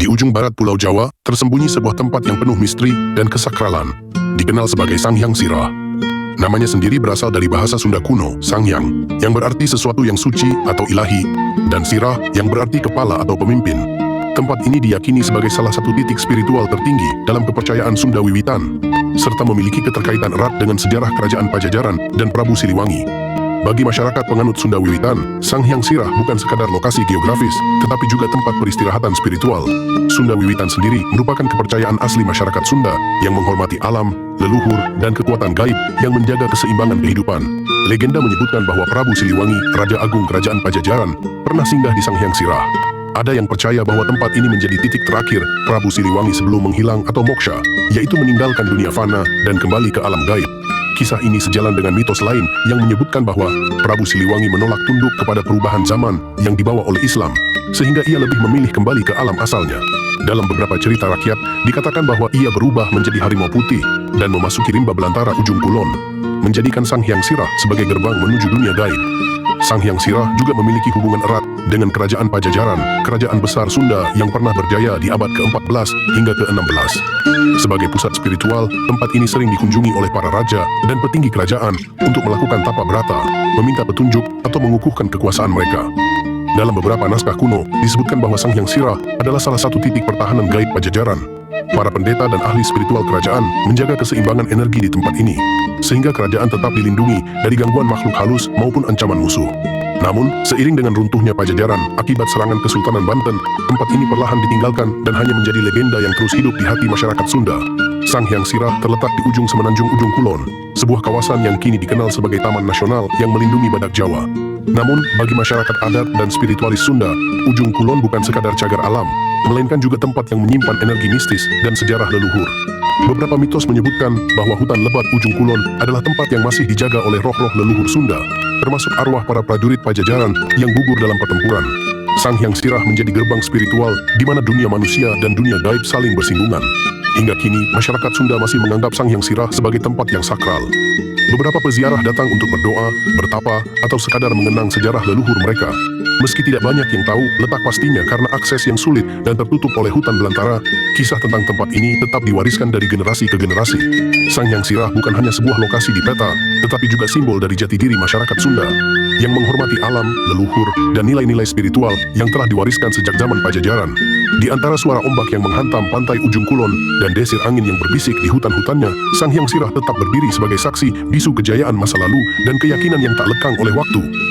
ujung barat Pulau Jawa, tersembunyi sebuah tempat yang penuh misteri dan kesakralan, dikenal sebagai Sanghyang Sirah. Namanya sendiri berasal dari bahasa Sunda kuno, Sangyang, yang berarti sesuatu yang suci atau ilahi, dan Sirah yang berarti kepala atau pemimpin. Tempat ini diyakini sebagai salah satu titik spiritual tertinggi dalam kepercayaan Sunda Wiwitan, serta memiliki keterkaitan erat dengan sejarah Kerajaan Pajajaran dan Prabu Siliwangi. Bagi masyarakat penganut Sunda Wiwitan, Sanghyang Sirah bukan sekadar lokasi geografis, tetapi juga tempat peristirahatan spiritual. Sunda Wiwitan sendiri merupakan kepercayaan asli masyarakat Sunda yang menghormati alam, leluhur, dan kekuatan gaib yang menjaga keseimbangan kehidupan. Legenda menyebutkan bahwa Prabu Siliwangi, Raja Agung Kerajaan Pajajaran, pernah singgah di Sanghyang Sirah. Ada yang percaya bahwa tempat ini menjadi titik terakhir Prabu Siliwangi sebelum menghilang atau moksha, yaitu meninggalkan dunia fana dan kembali ke alam gaib. Kisah ini sejalan dengan mitos lain yang menyebutkan bahwa Prabu Siliwangi menolak tunduk kepada perubahan zaman yang dibawa oleh Islam, sehingga ia lebih memilih kembali ke alam asalnya. Dalam beberapa cerita rakyat, dikatakan bahwa ia berubah menjadi harimau putih dan memasuki rimba belantara ujung kulon, menjadikan Sanghyang Sirah sebagai gerbang menuju dunia gaib. Sanghyang Sirah juga memiliki hubungan erat dengan Kerajaan Pajajaran, kerajaan besar Sunda yang pernah berjaya di abad ke-14 hingga ke-16. Sebagai pusat spiritual, tempat ini sering dikunjungi oleh para raja dan petinggi kerajaan untuk melakukan tapa brata, meminta petunjuk atau mengukuhkan kekuasaan mereka. Dalam beberapa naskah kuno, disebutkan bahwa Sanghyang Sirah adalah salah satu titik pertahanan gaib Pajajaran. Para pendeta dan ahli spiritual kerajaan menjaga keseimbangan energi di tempat ini, sehingga kerajaan tetap dilindungi dari gangguan makhluk halus maupun ancaman musuh. Namun, seiring dengan runtuhnya Pajajaran akibat serangan Kesultanan Banten, tempat ini perlahan ditinggalkan dan hanya menjadi legenda yang terus hidup di hati masyarakat Sunda. Sanghyang Sirah terletak di ujung semenanjung Ujung Kulon, sebuah kawasan yang kini dikenal sebagai Taman Nasional yang melindungi badak Jawa. Namun, bagi masyarakat adat dan spiritualis Sunda, Ujung Kulon bukan sekadar cagar alam, melainkan juga tempat yang menyimpan energi mistis dan sejarah leluhur. Beberapa mitos menyebutkan bahwa hutan lebat Ujung Kulon adalah tempat yang masih dijaga oleh roh-roh leluhur Sunda, termasuk arwah para prajurit Pajajaran yang gugur dalam pertempuran. Sanghyang Sirah menjadi gerbang spiritual di mana dunia manusia dan dunia gaib saling bersinggungan. Hingga kini, masyarakat Sunda masih menganggap Sanghyang Sirah sebagai tempat yang sakral. Beberapa peziarah datang untuk berdoa, bertapa, atau sekadar mengenang sejarah leluhur mereka. Meski tidak banyak yang tahu letak pastinya karena akses yang sulit dan tertutup oleh hutan belantara, kisah tentang tempat ini tetap diwariskan dari generasi ke generasi. Sanghyang Sirah bukan hanya sebuah lokasi di peta, tetapi juga simbol dari jati diri masyarakat Sunda, yang menghormati alam, leluhur, dan nilai-nilai spiritual yang telah diwariskan sejak zaman Pajajaran. Di antara suara ombak yang menghantam pantai Ujung Kulon dan desir angin yang berbisik di hutan-hutannya, Sanghyang Sirah tetap berdiri sebagai saksi bisu kejayaan masa lalu dan keyakinan yang tak lekang oleh waktu.